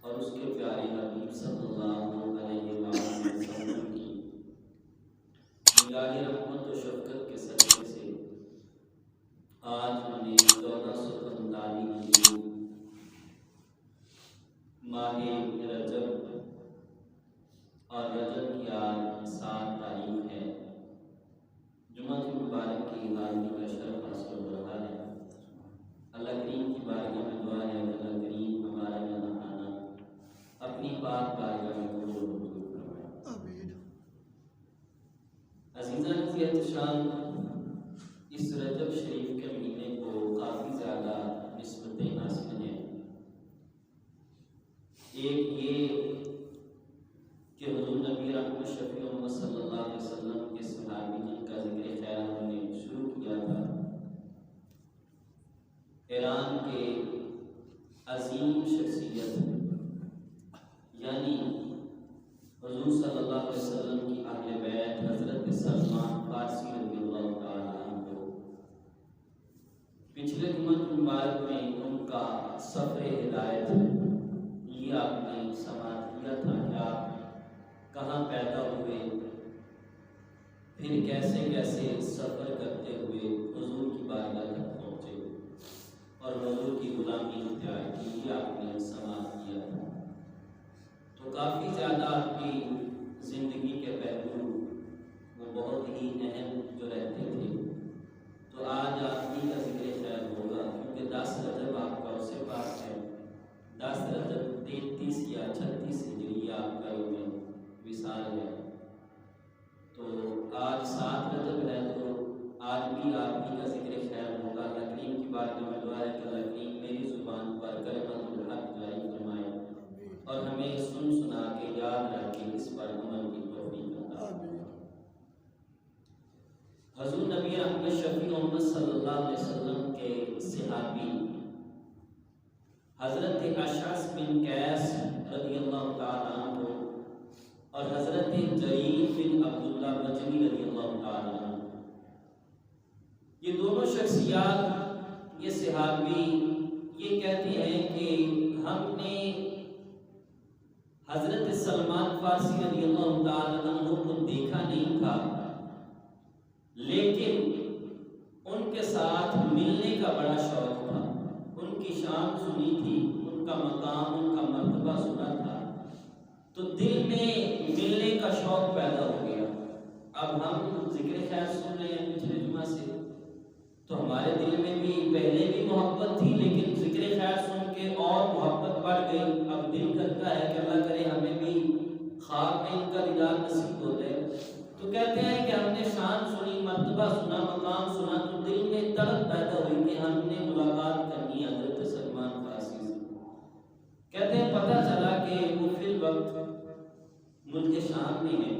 اور اس کے پیارے حبیب صلی اللہ علیہ وآلہ وسلم کی نگاہ رحمت و شفقت کے صدقے سے آج ہمیں 1445 ہجری ماہ رجب اور رجب کی آج 7 تاریخ ہے۔ جمعہ مبارک کی حاضری کا شرف حاصل ہو رہا ہے۔ اللہ کریم کی بارگاہ میں دعا ہے کہ اللہ کریم ہمارا یہاں آنا اپنی پاک بارگاہ میں قبول و منظور فرمائے۔ آمین۔ عزیزان کی احتشام، اس رجب شریف کے مہینے کو کافی زیادہ نسبتیں حاصل ہیں۔ ایک یہ کہ حضور نبی رحمت شفیع امت صلی اللہ علیہ وسلم کے صحابی جن کا ذکر خیر ہم نے شروع کیا تھا، ایران کے عظیم شخصیت یعنی حضور صلی اللہ علیہ وسلم کی اہل بیت حضرت سلمان فارسی رضی اللہ تعالیٰ عنہ کو پچھلے جمعہ مبارک میں ان کا سفر ہدایت یہ آپ نے سماعت کیا تھا کہ آپ کہاں پیدا ہوئے، پھر کیسے کیسے سفر کرتے ہوئے حضور کی بارگاہ تک پہنچے اور حضور کی غلامی اختیار کی، یہ آپ نے سماعت کیا تھا۔ تو کافی زیادہ آپ کی زندگی کے پہلو وہ بہت ہی اہم جو رہتے تھے، تو آج آپ ہی کا ذکر خیر ہوگا کیونکہ 10 رجب آپ کا اسے پاس ہے۔ 10 رجب 33 یا 36 ہجری آپ کا یوم وصال ہے، تو آج 7 رجب ہے، تو آج بھی آپ ہی کا ذکر خیر ہوگا۔ اللہ کریم کی بارگاہ میں دعا ہے کہ اللہ کریم میری زبان پر کلمۃ الحق جاری فرمائے اور ہمیں سن سنا کے یاد رکھ کے اس پر عمل کی توفیق عطا فرمائے۔ حضور نبی رحمت شفیع امت صلی اللہ علیہ وسلم کے صحابی حضرت اشعث بن قیس رضی اللہ تعالیٰ عنہ اور حضرت جریر بن عبداللہ بجلی رضی اللہ تعالیٰ عنہ، یہ دونوں شخصیات، یہ صحابی یہ کہتے ہیں کہ ہم نے حضرت سلمان فارسی رضی اللہ تعالیٰ عنہ کو دیکھا نہیں تھا، لیکن ان کے ساتھ ملنے کا بڑا شوق تھا۔ ان کی شان سنی تھی، ان کا مقام، ان کا مرتبہ سنا تھا، تو دل میں ملنے کا شوق پیدا ہو گیا۔ اب ہم ذکر خیر سن رہے ہیں پچھلے جمعہ سے، تو ہمارے دل میں بھی پہلے بھی محبت تھی، لیکن ذکر خیر سن کے اور محبت بڑھ گئی۔ اب دل کرتا ہے کہ اللہ کرے ہمیں بھی خواب میں ان کا دیدار نصیب ہو جائے۔ تو کہتے ہیں کہ ہم نے شان سنی، مرتبہ سنا، مقام سنا، تو دل میں تڑپ پیدا ہوئی کہ ہم نے ملاقات کرنی ہے حضرت سلمان فارسی سے۔ کہتے ہیں پتہ چلا کہ وہ فی الوقت ملک شام میں ہیں۔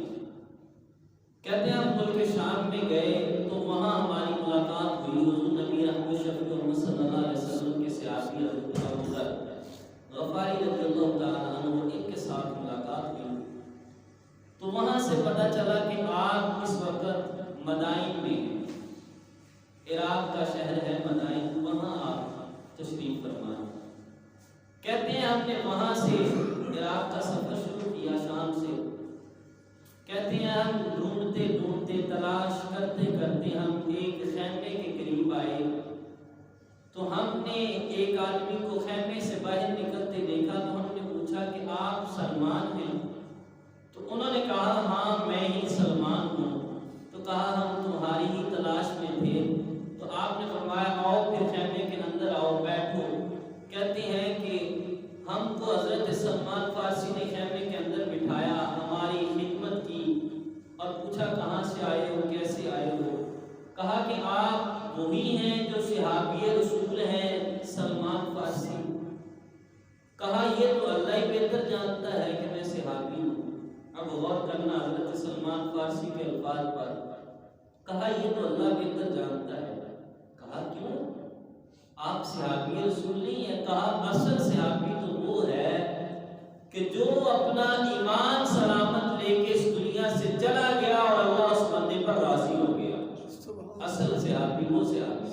کہتے ہیں ہم ملک شام میں گئے تو وہاں ہماری ملاقات ہوئی حضور نبی رحمت شفیع امت صلی اللہ علیہ وسلم کے صحابی حضرت ابو ذر غفاری رضی اللہ تعالیٰ عنہ، ان کے ساتھ ملاقات ہوئی۔ تو وہاں سے پتہ چلا کہ آپ اس وقت مدائن میں ہیں، عراق کا شہر ہے مدائن، وہاں آپ تشریف فرما ہیں۔ کہتے ہیں ہم نے وہاں سے عراق کا سفر شروع کیا شام سے۔ کہتے ہیں ہم ڈھونڈتے ڈھونڈتے تلاش کرتے کرتے ہم ایک خیمے کے قریب آئے، تو ہم نے ایک آدمی کو خیمے سے باہر نکلتے دیکھا، تو ہم نے پوچھا کہ آپ سلمان ہیں؟ تو انہوں نے کہا ہاں میں ہی سلمان ہوں۔ تو کہا ہم تمہاری ہی تلاش میں تھے۔ تو آپ نے فرمایا آؤ پھر خیمے کے اندر آؤ، بیٹھو۔ کہتے ہیں کہ ہم کو حضرت سلمان فارسی نے خیمے کے اندر بٹھایا، ہماری خدمت کی اور پوچھا کہاں سے آئے ہو، کیسے آئے ہو؟ کہا کہ آپ وہی ہیں جو صحابی رسول ہیں سلمان فارسی؟ کہا یہ تو اللہ ہی بہتر جانتا ہے کہ میں صحابی ہوں۔ اب غور کرنا حضرت سلمان فارسی کے الفاظ پر، کہا یہ تو اللہ بہتر جانتا ہے۔ کہا کیوں؟ آپ صحابی رسول نہیں ہیں؟ کہا اصل صحابی تو وہ ہے کہ جو اپنا ایمان سلامت لے کے اس دنیا سے چلا گیا اور اللہ اس بندے پر راضی ہو گیا۔ اصل صحابی وہ صحابی۔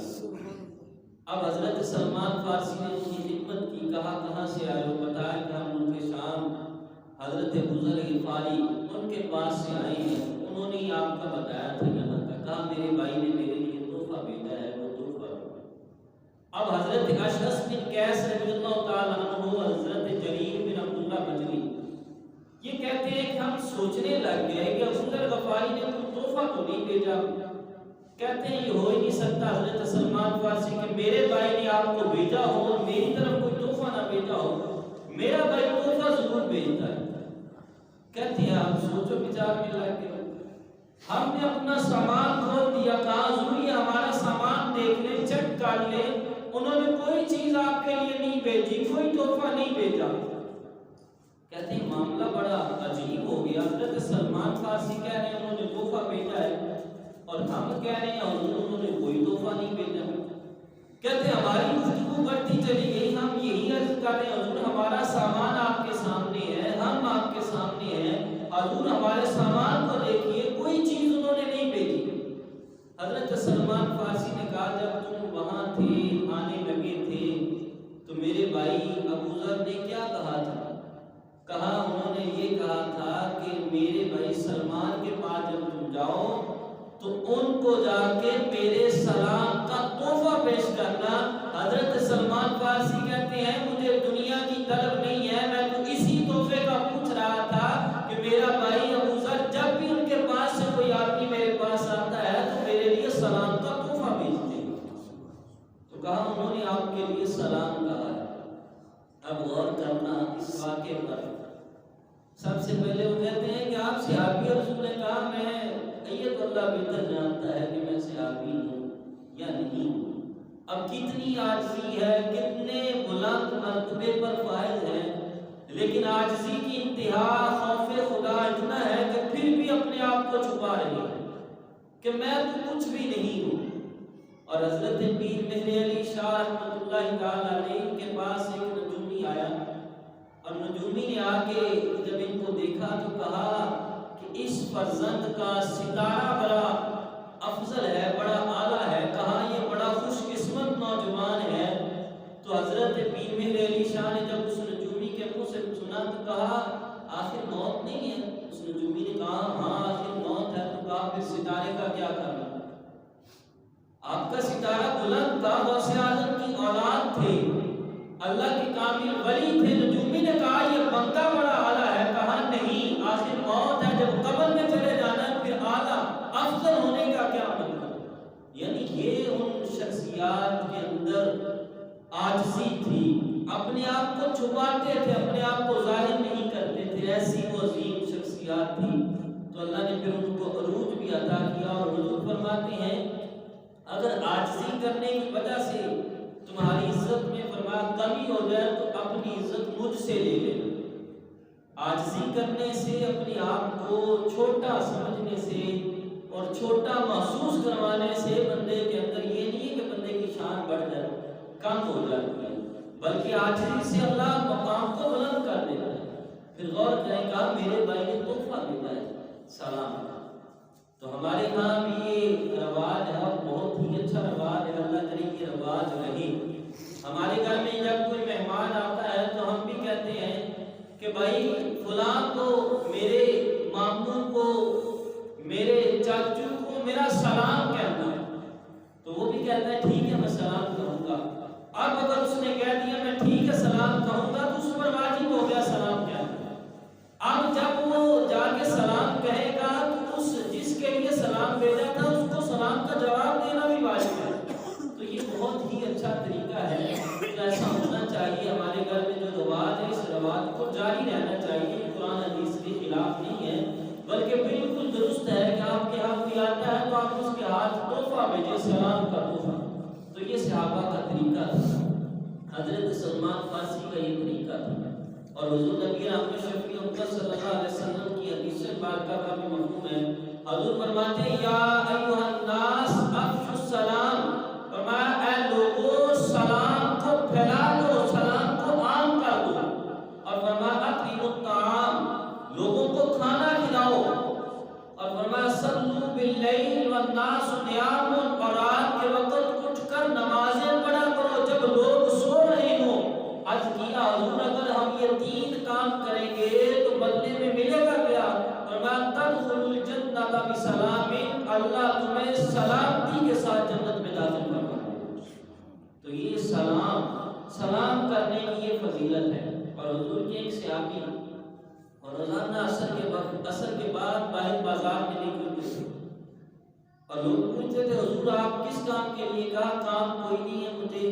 اب حضرت سلمان فارسی نے ان کی خدمت کی، کہا کہاں سے آئے ہو؟ بتایا کہ ہم ملک غفاری ان کے پاس سے آئے ہیں، انہوں نے آپ کا بتایا تھا یہاں کا، کہا میرے بھائی نے میرے لیے تحفہ بھیجا ہے، وہ تحفہ۔ اب حضرت اشعث بن قیس رضی اللہ تعالیٰ عنہ، حضرت جریر بن عبداللہ بجلی یہ کہتے ہیں کہ ہم سوچنے لگ گئے کہ ابو ذر غفاری نے کوئی تحفہ تو نہیں بھیجا۔ کہتے ہیں یہ ہو ہی نہیں سکتا حضرت سلمان فارسی کہ میرے بھائی نے آپ کو بھیجا ہو اور میری طرف کوئی تحفہ نہ بھیجا ہو، میرا بھائی تحفہ ضرور بھیجتا ہے۔ کہتے ہیں آپ سوچو بچار میں لگ گئے، ہم نے اپنا سامان کھول دیا، کہا ضروری ہمارا سامان دیکھ لیں، چیک کر لیں، انہوں نے کوئی چیز آپ کے لیے نہیں بھیجی، کوئی تحفہ نہیں بھیجا۔ کہتے ہیں معاملہ بڑا عجیب ہو گیا، حضرت سلمان فارسی کہہ رہے ہیں انہوں نے تحفہ بھیجا ہے اور ہم کہہ رہے ہیں حضور انہوں نے کوئی تحفہ نہیں بھیجا۔ کہتے ہیں ہماری گفتگو بڑھتی چلی گئی، ہم یہی عرض کر رہے ہیں حضور ہمارا سامان آپ کے سامنے ہے، ہم آپ کے سامنے ہیں، حضور ہمارے سامان کو دیکھیے، کوئی چیز انہوں نے نہیں بھیجی۔ حضرت سلمان فارسی نے کہا جب تم وہاں تھے، آنے لگے تھے، تو میرے بھائی ابو ذر نے کیا کہا تھا؟ کہا انہوں نے یہ کہا تھا کہ میرے بھائی سلمان کے پاس جب تم جاؤ تو ان کو جا کے میرے سلام کا تحفہ پیش کرنا۔ حضرت سلمان فارسی کہتے ہیں مجھے دنیا کی طلب نہیں ہے، میں تو اسی تحفے کا پوچھ رہا تھا کہ میرا بھائی ابو ذر جب بھی ان کے پاس سے کوئی آدمی میرے پاس آتا ہے تو میرے لیے سلام کا تحفہ بھیجتے ہیں۔ تو کہا انہوں نے آپ کے لیے سلام کہا ہے۔ اب غور کرنا اس واقعے پر، سب سے پہلے وہ کہتے ہیں کہ آپ صحابی، اور رسول نے کہا میں یہ تو اللہ بہتر جانتا ہے کہ میں صحابی ہوں یا نہیں ہوں۔ اب کتنی عاجزی ہے، کتنے بلند مرتبے پر فائز ہیں، لیکن عاجزی کی انتہا خوف خدا اتنا ہے کہ پھر بھی اپنے آپ کو چھپا رہے ہیں کہ میں تو کچھ بھی نہیں ہوں۔ اور حضرت پیر مہر علی شاہ رحمۃ اللہ تعالی علیہ کے پاس ایک نجومی آیا، اور نجومی نے آ کے جب ان کو دیکھا تو کہا کہ اس فرزند کا ستارہ بڑا افضل ہے، بڑا اعلیٰ ہے، کہا یہ بڑا خوش قسمت نوجوان ہے۔ تو حضرت پیر مہر علی شاہ نے جب اس نجومی کے منہ سے سنا تو کہا آخر موت نہیں ہے؟ اس نجومی نے کہا ہاں آخر موت ہے۔ تو کہا پھر ستارے کا کیا کرنا؟ آپ کا ستارہ بلند تھا، غوث اعظم کی اولاد تھے، اللہ کے کامل ولی تھے۔ نجومی نے کہا یہ بندہ بڑا اعلیٰ ہے، کہا نہیں آخر موت ہے، جب قبر میں چلے جانا ہے پھر اعلیٰ افضل ہونے کا کیا مطلب؟ یعنی یہ ان شخصیات کے اندر عاجزی تھی، اپنے آپ کو چھپاتے تھے، اپنے آپ کو ظاہر نہیں کرتے تھے، ایسی وہ عظیم شخصیات تھی۔ تو اللہ نے پھر ان کو عروج بھی عطا کیا، اور حضور فرماتے ہیں اگر عاجزی کرنے کی وجہ سے تمہاری عزت میں فرمایا کمی ہو جائے تو اپنی عزت مجھ سے لے لینا۔ عاجزی کرنے سے، اپنے آپ کو چھوٹا سمجھنے سے اور چھوٹا محسوس کروانے سے بندے کے اندر یہ نہیں ہے کہ بندے کی شان بڑھ جائے، کم ہو جاتی ہے، بلکہ عاجزی سے اللہ مقام کو بلند کر دیتا ہے۔ پھر غور کریں گا میرے بھائی نے تحفہ بھیجا ہے سلام کا، تو ہمارے ہاں بھی یہ رواج ہے، بہت ہی اچھا رواج ہے، اللہ کرے یہ رواج رہے۔ ہمارے گھر میں جب کوئی مہمان آتا ہے تو ہم بھی کہتے ہیں کہ بھائی فلاں کو، میرے ماموں کو، میرے چاچو کو میرا سلام کہنا ہے، تو وہ بھی کہتا ہے ٹھیک ہے میں سلام کہوں گا۔ اب اگر اس نے کہہ دیا میں ٹھیک ہے سلام کہوں گا تو اس پر واجب ہو گیا سلام کہنا۔ اب جب وہ جا کے سلام کہے گا تو اس جس کے لیے سلام بھیجا تھا اس کو سلام کا جواب دینا بھی واجب ہے۔ تو یہ بہت ہی اچھا طریقہ ہے، ایسا ہونا چاہیے۔ ہمارے گھر میں جو رواج ہے اس رواج کو جاری رہنا چاہیے، قرآن حدیث کے خلاف نہیں ہے، بلکہ بالکل درست ہے کہ آپ کے ہاتھ میں آتا ہے تو آپ اس کے ہاتھ تحفہ بھیجیں، سلام کا تحفہ۔ تو یہ صحابہ کا طریقہ تھا، حضرت سلمان فارسی کا یہ طریقہ تھا، اور حضور نبی احمد شفیع امت صلی اللہ علیہ وسلم کی حدیث مبارکہ کا بھی مفہوم ہے۔ حضور فرماتے ہیں یا ایھا الناس افشوا السلام، فرمایا اے لوگوں سلام کو پھیلا دو، سلام کو عام کر دو، اور فرمایا اطعموا الطعام، لوگوں کو کھانا کھلاؤ، اور فرمایا صلوا باللیل والناس نیام، اور رات کے وقت اٹھ کر نمازیں پڑھا کرو جب لوگ سو رہے ہوں۔ عرض کیا حضور اگر ہم یہ تین کام کریں گے تو بدلے میں ملے گا کیا؟ تدخلوا الجنۃ بسلام، اللہ تمہیں سلامتی کے ساتھ جنت میں داخل کرواے۔ تو یہ سلام کرنے کی یہ فضیلت ہے۔ اور حضور کے ایک صحابی اور روزانہ عصر کے بعد باہر بازار میں نکلتے تھے اور لوگ پوچھتے تھے حضور آپ کس کام کے لیے؟ کہا کام کوئی نہیں ہے مجھے،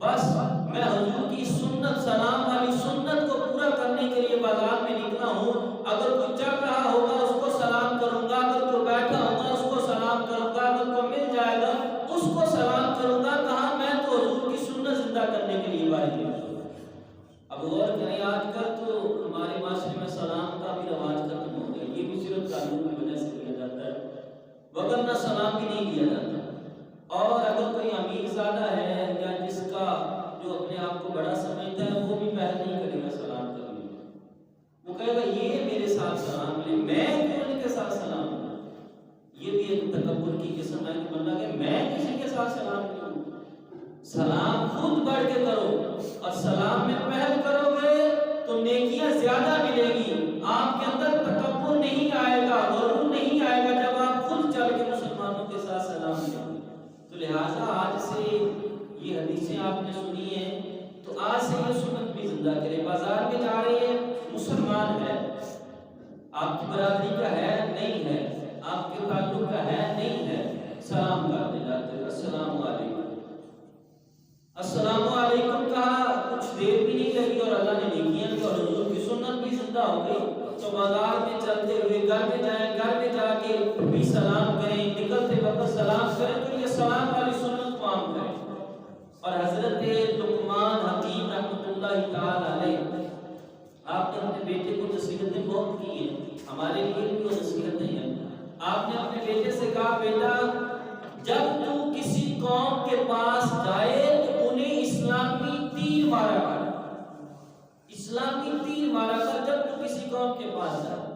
بس میں حضور کی سنت، سلام والی سنت کو پورا کرنے کے لیے بازار میں نکلا ہوں۔ اگر کوئی چل رہا ہوگا اس کو سلام کروں گا، اگر کوئی بیٹھا ہوگا اس کو سلام کروں گا، اگر کوئی مل جائے گا اس کو سلام کروں گا۔ کہا میں تو حضور کی سنت زندہ کرنے کے لیے باہر نکلا ہوں۔ اب غور کریں، آج کل تو ہمارے معاشرے میں سلام کا بھی رواج ختم ہو گیا، یہ بھی صرف قانون کی وجہ سے دیا جاتا ہے، وگرنہ سلام بھی نہیں دیا جاتا۔ اور اگر کوئی امیر زادہ ہے یا جس کا جو اپنے آپ کو بڑا سمجھتا ہے وہ بھی پہل نہیں کرے گا سلام کرنے میں، وہ کہے گا یہ میرے ساتھ سلام لے، میں کیوں ان کے ساتھ سلام لوں؟ یہ بھی ایک تکبر کی قسم ہے کہ بندہ کہ میں کسی کے ساتھ سلام کروں۔ سلام خود بڑھ کے کرو، اور سلام میں پہل کرو گے تو نیکیاں زیادہ ملے گی، آپ کے اندر تکبر نہیں آئے گا، غرور نہیں آئے گا جب آپ خود چل کے مسلمانوں کے ساتھ سلام کریں۔ تو لہٰذا آج سے یہ حدیثیں آپ نے سنی ہیں تو آج سے یہ سنت بھی زندہ کریں۔ بازار میں جا رہے ہیں، مسلمان ہے، آپ کی برادری کا ہے نہیں ہے، آپ کے تعلق کا ہے نہیں ہے، سلام کرنے جاتے ہیں، السلام علیکم، السلام علیکم کہا، کچھ دیر بھی نہیں لگی اور اللہ نے نیکیاں دی اور حضور کی سنت بھی زندہ ہو گئی۔ تو بازار میں چلتے ہوئے گھر میں جائیں، گھر میں جا کے بھی سلام کریں، نکلتے وقت سلام کریں، تو یہ سلام والی سنت کو عام کریں۔ اور حضرت لقمان حکیم رحمۃ اللہ تعالی علیہ، آپ نے اپنے بیٹے کو نصیحتیں بہت کی ہیں، ہمارے لیے بھی وہ نصیحتیں ہیں۔ آپ نے اپنے بیٹے سے کہا بیٹا جب تو کسی قوم کے پاس جائے تو انہیں اسلامی تیر مارا کر، اسلامی تیر مارا کر جب تو کسی قوم کے پاس جائے۔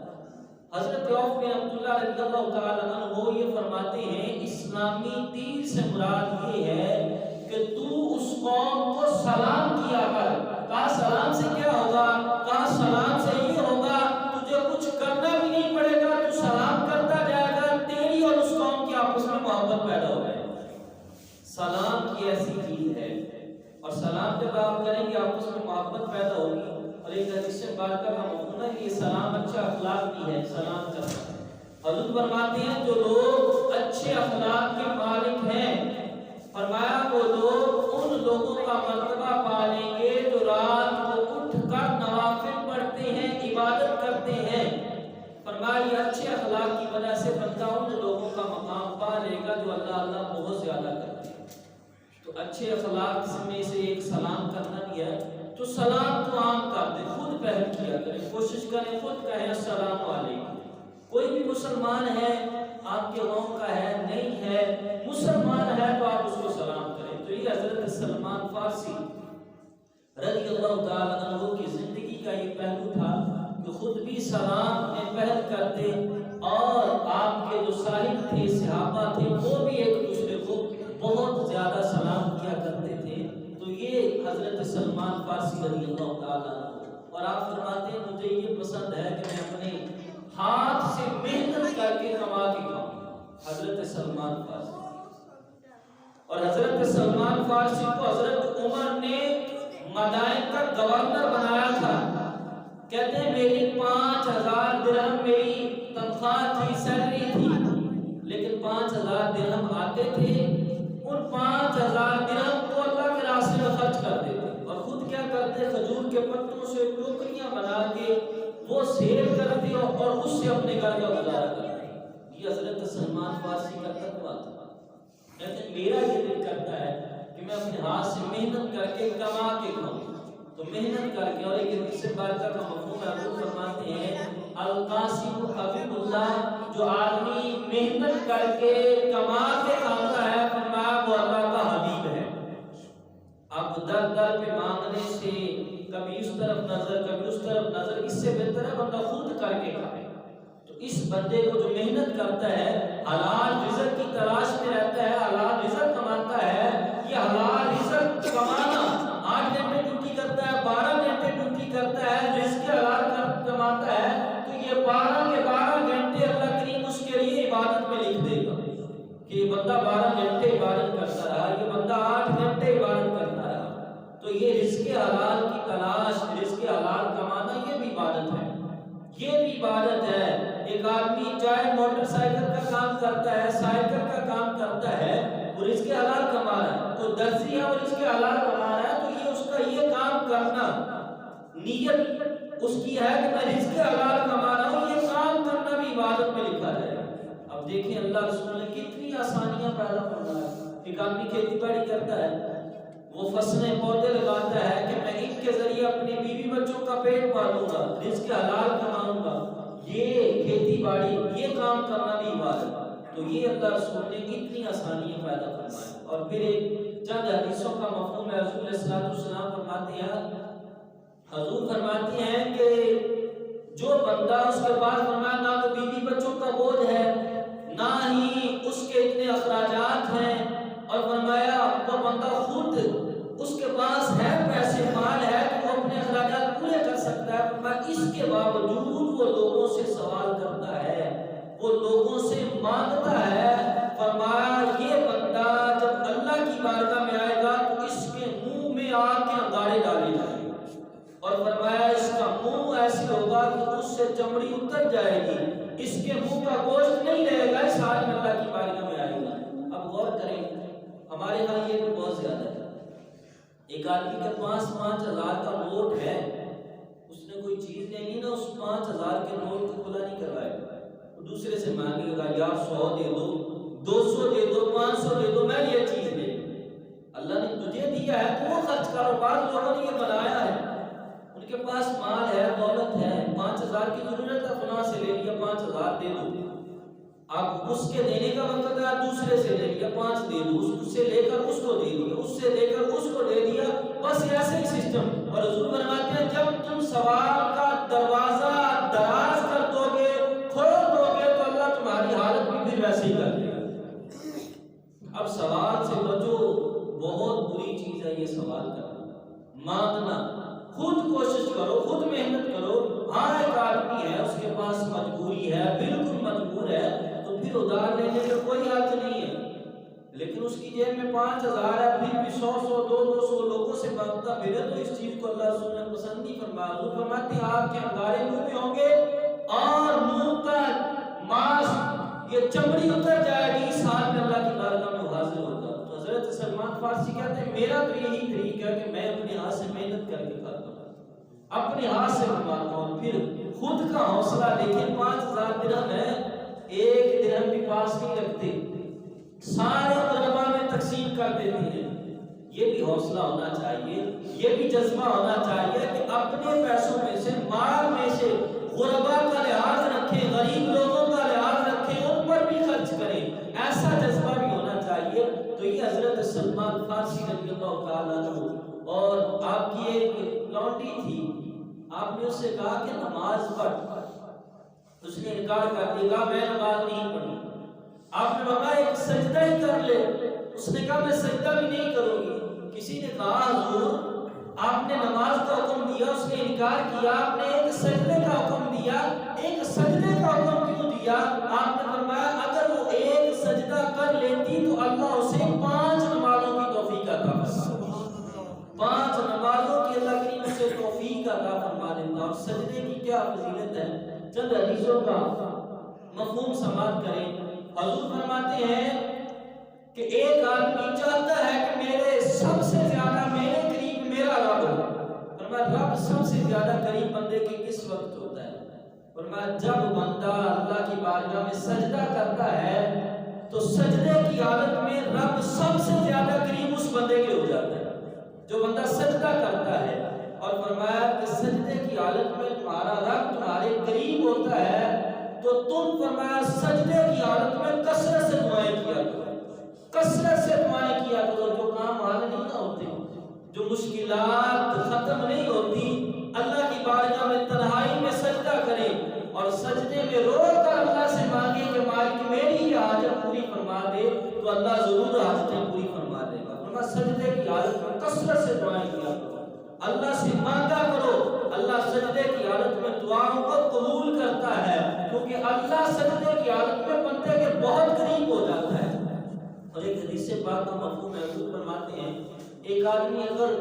حضرت عوف بن عبداللہ رضی اللہ تعالیٰ عنہ وہ یہ فرماتے ہیں اسلامی تیر سے مراد یہ ہے کہ تو اس قوم کو سلام کیا کر۔ کہا سلام سے کیا ہوگا؟ کہا سلام سے یہ ہوگا تجھے کچھ کرنا بھی نہیں پڑے گا، تو سلام کرتا جائے گا، تیری اور اس قوم کی آپس میں محبت پیدا ہو جائے گی۔ سلام کی ایسی چیز ہے، اور سلام جب آپ کریں گے آپس میں محبت پیدا ہوگی۔ اور ایک حدیث سے بات کا مفہوم ہے کہ یہ سلام اچھا اخلاق بھی ہے، سلام کرنا۔ حضور فرماتے ہیں جو لوگ اچھے اخلاق کے مالک ہیں، فرمایا وہ لوگ ان لوگوں کا مرتبہ پالیں گے جو رات کو اٹھ کر نوافل پڑھتے ہیں، عبادت کرتے ہیں۔ فرمایا یہ اچھے اخلاق کی وجہ سے بندہ ان لوگوں کا مقام پا لے گا جو اللہ اللہ بہت زیادہ کرتے ہیں۔ تو اچھے اخلاق میں سے ایک سلام کرنا بھی ہے، تو سلام کو عام کر دیں، خود پہل کیا کریں، کوشش کریں خود کہیں السلام علیکم۔ کوئی بھی مسلمان ہے، آپ کے قوم کا ہے نہیں ہے، مسلمان ہے تو آپ اس کو سلام کریں۔ تو یہ حضرت سلمان فارسی رضی اللہ تعالیٰ عنہ کی زندگی کا یہ پہلو تھا کہ خود بھی سلام میں پہل کرتے، اور آپ کے جو صاحب تھے، صحابہ تھے، وہ بھی ایک دوسرے کو بہت زیادہ سلام کیا کرتے تھے۔ تو یہ حضرت سلمان فارسی رضی اللہ تعالیٰ عنہ، اور آپ فرماتے ہیں مجھے یہ پسند ہے کہ میں اپنے ہاتھ سے محنت کر کے کما کے کھاؤں، حضرت سلمان فارسی۔ اور حضرت سلمان فارسی کو حضرت عمر نے مدائن کا گورنر بنایا تھا۔ کہتے ہیں میری 5000 درہم میری تنخواہ تھی، سیلری تھی، لیکن 5000 درہم آتے تھے، ان 5000 درہم کو اللہ کے راستے میں خرچ کر دیتے، اور خود کیا کرتے کھجور کے پتوں سے ٹوکریاں بنا کے وہ سیل کرتے اور اس سے اپنے گھر کا گزارا کرتے۔ یہ حضرت سلمان فارسی کا تقویٰ تھا۔ کہتے ہیں میرا یہ دل کرتا ہے کہ میں اپنے ہاتھ سے محنت کر کے کما کے کھاؤں، تو محنت کر کے۔ اور ایک حدیث بارکہ کا مفہوم حضور فرماتے ہیں القاسم حبیب اللہ، جو آدمی محنت کر کے کما کے کھاتا ہے فرمایا وہ اللہ کا حبیب ہے۔ اب در در پہ مانگنے سے کبھی اس طرف نظر کبھی اس طرف نظر، اس سے بہتر ہے بندہ خود کر کے کھائے۔ تو اس بندے کو جو محنت کرتا ہے، حلال رزق کی تلاش میں رہتا ہے، حلال رزق کماتا ہے، یہ حلال رزق کمانا 8 گھنٹے ڈیوٹی کرتا ہے، 12 گھنٹے ڈیوٹی کرتا ہے، رزق حلال کماتا ہے، تو یہ 12 کے 12 گھنٹے حلال کی تلاش، رزق حلال کمانا، یہ بھی عبادت ہے، یہ بھی عبادت ہے۔ ایک آدمی چاہے موٹر سائیکل کا کام کرتا ہے، سائیکل کا کام کرتا ہے، وہ رزق حلال کما رہا ہے، تو درزی ہے اور رزق حلال کما رہا ہے، تو یہ اس کا یہ کام کرنا، نیت اس کی ہے کہ میں رزق حلال کما رہا ہوں، یہ کام کرنا بھی عبادت میں لکھا جائے گا۔ اب دیکھیں اللہ رسول نے کتنی آسانیاں پیدا فرمائی۔ ایک آدمی کھیتی باڑی کرتا ہے، وہ فصلیں پودے لگاتا ہے کہ میں ان کے ذریعے اپنی بیوی بچوں کا پیٹ پالوں گا، رزق حلال کماؤں گا، یہ کھیتی باڑی، یہ کام کرنا بھی عبادت۔ تو یہ اللہ رسول نے اتنی آسانیاں پیدا فرمائی۔ اور پھر ایک چند حدیثوں کا مفہوم ہے، رسول علیہ السلام فرماتے ہیں، حضور فرماتے ہیں کہ جو بندہ اس کے پاس فرمایا نہ تو بیوی بچوں کا بوجھ ہے، نہ ہی اس کے اتنے اخراجات ہیں، اور فرمایا وہ بندہ خود اس کے پاس ہے پیسے مال ہے کہ وہ اپنے اخراجات پورے کر سکتا ہے، فرمایا اس کے باوجود وہ لوگوں سے سوال کرتا ہے، وہ لوگوں سے مانگتا ہے، فرمایا یہ بندہ جب اللہ کی بارگاہ میں آئے گا تو اس کے منہ میں آگ کے انگارے ڈالے جائیں گے، اور فرمایا اس کا منہ ایسے ہوگا کہ اس سے چمڑی اتر جائے گی، اس کے منہ کا گوشت نہیں رہے گا، اس حال میں اللہ کی بارگاہ میں آئے گا۔ اب غور کریں، ہمارے ہاں یہ بھی بہت زیادہ ہے، ایک آدمی کے پاس 5,000 کا نوٹ ہے، اس نے کوئی چیز لینی نا، اس 5,000 کے نوٹ کو کھلا نہیں کروائے گا، دوسرے سے مانگے گا یار 100 دے دو، 200 دے دو، 500 دے دو، میں یہ چیز لے۔ اللہ نے تجھے دیا ہے تو وہ خرچ کرو، بعض لوگوں نے یہ بنایا ہے، ان کے پاس مال ہے، دولت ہے، 5,000 کی ضرورت ہے، فلاں سے لے لیا 5,000 دے دو، اب اس کے دینے کا وقت ہے، دوسرے سے لے لیا 5 دے دو، اس سے لے کر اس کو دے دیا، اس سے لے کر اس کو دے دیا، بس ایسے ہی سسٹم۔ اور حضور فرماتے ہیں جب تم سوال کا دروازہ دراز کر دو گے، کھول دو گے، تو اللہ تمہاری حالت بھی پھر ویسے ہی کر دے گا۔ اب سوال سے بچو، بہت بری چیز ہے یہ سوال کرنا، مانگنا، خود کوشش کرو، خود محنت کرو۔ ہاں ایک آدمی ہے اس کے پاس مجبوری ہے، بالکل مجبور ہے، تو پھر ادھار لینے میں کوئی حرج نہیں ہے، لیکن اس کی جیب میں 5,000 ہے، پھر بھی 100 200 لوگوں سے مانگتا پھرے، تو اس چیز کو اللہ رسول نے پسند نہیں فرمایا۔ حضور فرماتے ہیں آپ کے انگارے منہ میں ہوں گے اور منہ کا ماس، یہ چمڑی اتر جائے گی، اس حال میں اللہ کی بارگاہ میں حاضر ہوگا۔ تو حضرت سلمان فارسی کہتے ہیں میرا تو یہی طریقہ ہے کہ میں اپنے ہاتھ سے محنت کر کے کھاتا ہوں، اپنے ہاتھ سے کماتا ہوں، پھر خود کا حوصلہ دیکھیں، 5,000 درہم ہے، ایک درہم بھی پاس نہیں رکھتے، سارے غربا میں تقسیم کر دیتے ہیں۔ یہ بھی حوصلہ ہونا چاہیے، یہ بھی جذبہ ہونا چاہیے کہ اپنے پیسوں میں سے، مال میں سے غربا کا لحاظ رکھیں، غریب لوگوں کا لحاظ رکھیں، ان پر بھی خرچ کریں، ایسا جذبہ بھی ہونا چاہیے۔ تو یہ حضرت سلمان فارسی رضی اللہ تعالیٰ عنہ، اور آپ کی ایک لونڈی تھی، آپ نے اس سے کہا کہ نماز پڑھ، اس نے انکار کر دیا، میں نماز نہیں پڑھی۔ آپ نے کہا ایک سجدہ ہی کر لے، اس نے کہا میں سجدہ بھی نہیں کروں گی۔ کسی نے کہا حضور آپ نے نماز کا حکم دیا، اس نے انکار کیا، آپ نے ایک سجدے کا حکم دیا، ایک سجدے کا حکم کیوں دیا؟ آپ نے فرمایا اگر وہ ایک سجدہ کر لیتی تو اللہ اسے 5 نمازوں کی توفیق عطا فرما دیتا، 5 نمازوں کی اللہ کریم اسے توفیق عطا فرما دیتا۔ اور سجدے کی کیا فضیلت ہے، چند حدیثوں کا مفہوم سماعت کریں۔ حضور فرماتے ہیں کہ ایک آدمی چاہتا ہے کہ میرے سب سے زیادہ میرے قریب میرا رب ہو۔ فرمایا رب سب سے زیادہ قریب بندے کے کس وقت ہوتا ہے؟ فرمایا جب بندہ اللہ کی بارگاہ میں سجدہ کرتا ہے تو سجدے کی حالت میں رب سب سے زیادہ قریب اس بندے کے ہو جاتا ہے جو بندہ سجدہ کرتا ہے۔ اور فرمایا کہ سجدے کی حالت میں تمہارا رب تمہارے قریب ہوتا ہے تو تم فرمایا سجدے کی حالت میں کثرت سے دعائیں کیا کرو، کثرت سے دعائیں کیا کرو، جو کام حل نہیں نہ ہوتے، جو مشکلات ختم نہیں ہوتی، اللہ کی بارگاہ میں تنہائی میں سجدہ کریں اور سجدے میں رو کر اللہ سے مانگے کہ مالک میری حاجت پوری فرما دے، تو اللہ ضرور حاجتیں پوری فرما دے گا۔ فرمایا سجدے کی حالت میں کثرت سے دعائیں کیا کرو، اللہ سے مانگا کرو، اللہ سجدے کی حالت میں دعاؤں کو قبول کرتا ہے، کیونکہ اللہ سجدے کی حالت میں بندے کے بہت قریب ہو جاتا ہے۔ اور ایک حدیث پاک کا مفہوم ہے، حضور فرماتے ہیں ایک آدمی اگر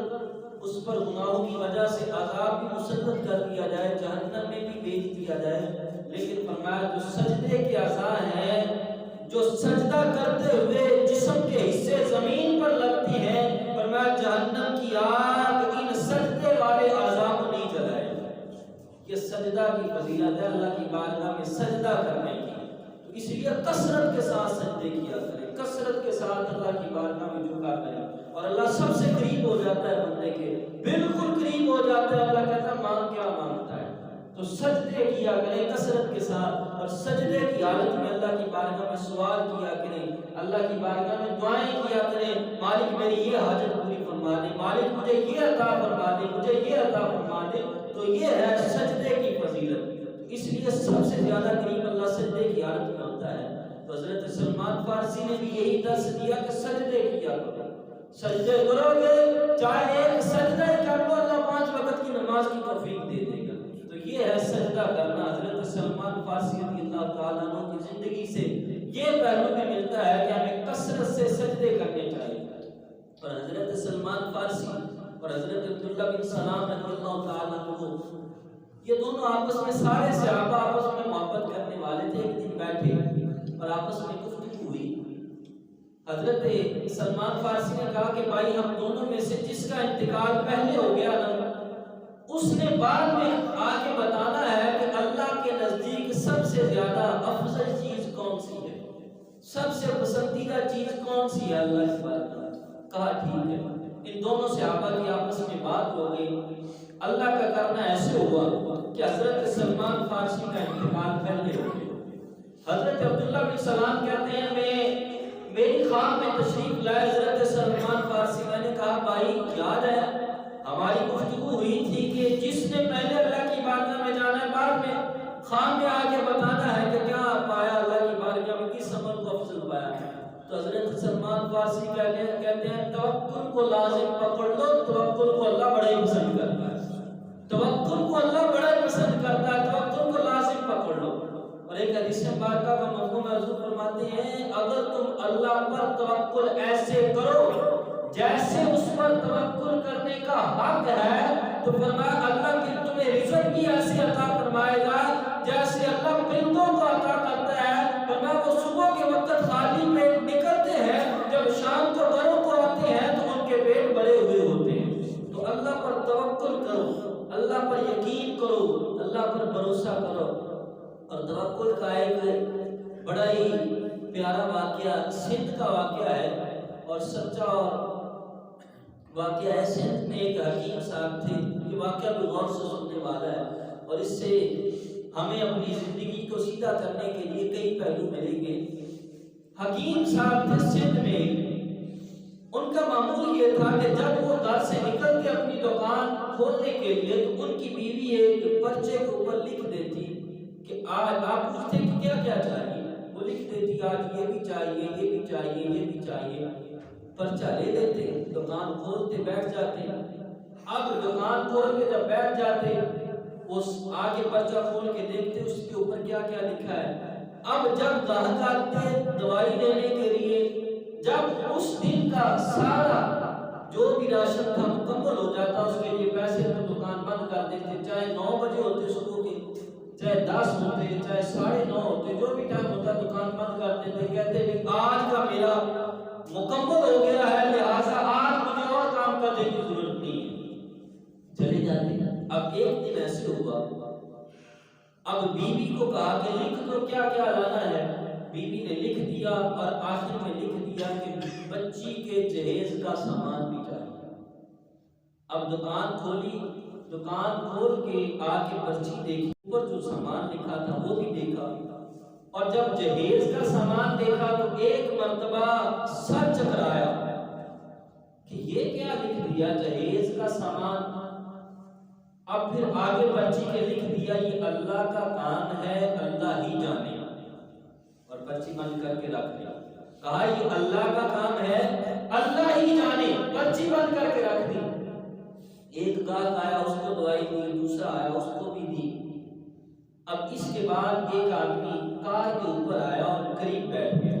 اس پر گناہوں کی وجہ سے عذاب بھی مسلط کر دیا جائے، جہنم میں بھی بھیج دیا جائے، لیکن فرمایا جو سجدے کے اعضاء ہیں، جو سجدہ کرتے ہوئے جسم کے حصے زمین پر لگتی ہیں، فرمایا جہنم کی آگ ان سجدے والے اعضاء کو نہیں جلائے۔ یہ سجدہ کی فضیلت ہے اللہ کی بارگاہ میں سجدہ کرنے کی، تو اس لیے کثرت کے ساتھ سجدے کیا کریں، کثرت کے ساتھ اللہ کی بارگاہ میں جھکا کریں، اور اللہ سب سے قریب ہو جاتا ہے بندے کے، بالکل قریب ہو جاتا ہے۔ اللہ کہتا ہے مانگ کیا مانگتا ہے، تو سجدے کیا کریں کثرت کے ساتھ، اور سجدے کی حالت میں اللہ کی بارگاہ میں سوال کیا کریں، اللہ کی بارگاہ میں دعائیں کیا کریں، مالک میری یہ حاجت پوری فرما دے، مالک مجھے یہ عطا فرما دے، مجھے یہ عطا فرما دے۔ تو یہ ہے سجدے کی فضیلت، اس لیے سب سے زیادہ قریب اللہ سجدے کی حالت میں ہوتا ہے۔ تو حضرت سلمان فارسی نے بھی یہی درس دیا کہ سجدے کیا کرو، سجدے کرو گے چاہے ایک سجدہ کر لو، اللہ 5 وقت کی نماز کی توفیق دے دے گا۔ تو یہ ہے سجدہ کرنا۔ حضرت سلمان فارسی رضی اللہ تعالیٰ عنہ کی زندگی سے یہ پہلو بھی ملتا ہے کہ ہمیں کثرت سے سجدے کرنے چاہیے۔ اور حضرت سلمان فارسی اور حضرت عبداللہ بن سلام رضی اللہ تعالیٰ عنہ، یہ دونوں آپس میں، سارے صحابہ آپس میں محبت کرنے والے تھے۔ ایک دن بیٹھے اور آپس میں گفتگو ہوئی۔ حضرت سلمان فارسی نے کہا کہ بھائی ہم دونوں میں سے جس کا انتقال پہلے ہو گیا نا، اس نے بعد میں آگے بتانا ہے کہ اللہ کے نزدیک سب سے زیادہ افضل چیز کون سی ہے، سب سے پسندیدہ چیز کون سی ہے اللہ کی بارگاہ میں۔ کہا ٹھیک ہے۔ ان دونوں صحابہ کی آپس میں بات ہو گئی۔ اللہ کا کرنا ایسے ہوا کہ حضرت سلمان فارسی کا انتقال پہلے ہو گیا۔ حضرت عبداللہ بن سلام کہتے ہیں میری خواب میں تشریف لائے حضرت سلمان فارسی، میں نے کہا بھائی یاد ہے ہماری گفتگو ہوئی تھی کہ جس نے پہلے اللہ کی بارگاہ میں جانا ہے بعد میں خواب میں آگے بتانا ہے کہ کیا پایا اللہ کی بارگاہ میں، کس عمل کو افضل پایا۔ تو حضرت سلمان فارسی کہتے ہیں توکل کو لازم پکڑ لو، توکل کو اللہ بڑا ہی پسند کرتا ہے، توکل کو اللہ بڑا ہی پسند کرتا ہے، توکل کو لازم پکڑ لو۔ اور ایک حدیث مبارکہ کا مفہوم حضور فرماتے ہیں اگر تم اللہ پر توکل ایسے کرو جیسے اس پر توکل کرنے کا حق ہے، تو فرمایا اللہ کی تمہیں رزق بھی ایسے عطا فرمائے گا جیسے اللہ پرندوں کو عطا کرتا ہے۔ فرمایا وہ صبح کے وقت خالی پیٹ نکلتے ہیں، جب شام کو گھروں کو آتے ہیں تو ان کے پیٹ بھرے ہوئے ہوتے ہیں۔ تو اللہ پر توکل کرو، اللہ پر یقین کرو، اللہ پر بھروسہ کرو۔ اور توکل کا ایک بڑا ہی پیارا واقعہ سندھ کا واقعہ ہے، اور سچا اور واقعہ ہے۔ سندھ میں ایک حکیم صاحب تھے، یہ واقعہ بھی غور سے سننے والا ہے، اور اس سے ہمیں اپنی زندگی کو سیدھا کرنے کے لیے کئی پہلو ملیں گے۔ حکیم صاحب تھے سندھ میں، ان کا معمول یہ تھا کہ جب وہ گھر سے نکل کے اپنی دکان کھولنے کے لیے تو ان کی بیوی ایک پرچے کے اوپر لکھ دیتی کہ آج آپ پوچھتے کہ کیا کیا چاہیے، وہ لکھ دیتی آج یہ بھی چاہیے، یہ بھی چاہیے، یہ بھی چاہیے۔ پرچہ لے لیتے، دکان کھولتے، بیٹھ جاتے۔ اب دکان کھول کے جب بیٹھ جاتے، اس آگے پرچہ کھول کے دیکھتے اس کے اوپر کیا کیا لکھا ہے۔ اب جب گاہک آتے دوائی لینے کے لیے، جب اس دن کا سارا جو بھی راشن تھا مکمل ہو جاتا، اس کے لیے پیسے تو دکان بند کر دیتے، چاہے 9 بجے ہوتے صبح کے، چاہے 10 ہوتے، چاہے 9:30 ہوتے، جو بھی ٹائم ہوتا دکان بند کر دیتے، کہتے کہ آج کا میرا مکمل ہو گیا ہے، لہٰذا آج مجھے اور کام کرنے کی ضرورت نہیں ہے، چلے جاتے۔ اب ایک دن ایسے ہوا، اب بیوی کو کہا کہ لکھ دو کیا کیا لانا ہے۔ بیوی نے لکھ دیا، اور آخر میں لکھ دیا کہ بچی کے جہیز کا سامان بھی چاہیے۔ اب دکان کھولی، دکان کھول کے آ کے پرچی دیکھی، اوپر جو سامان لکھا تھا وہ بھی دیکھا، اور جب جہیز کا سامان دیکھا تو ایک مرتبہ سر چکرایا کہ یہ کیا لکھ دیا جہیز کا سامان۔ اب پھر آگے پرچی کے لکھ دیا یہ اللہ کا کام ہے، اللہ ہی جانے، اور پرچی بند کر کے رکھ دیا۔ کہا یہ اللہ کا کام ہے، اللہ ہی جانے، پرچی بند کر کے رکھ دی۔ ایک گاہک آیا، اس کو دوائی دی، دوسرا آیا، اس کو بھی دی۔ اب اس کے بعد ایک آدمی کار کے اوپر آیا اور قریب بیٹھ گیا۔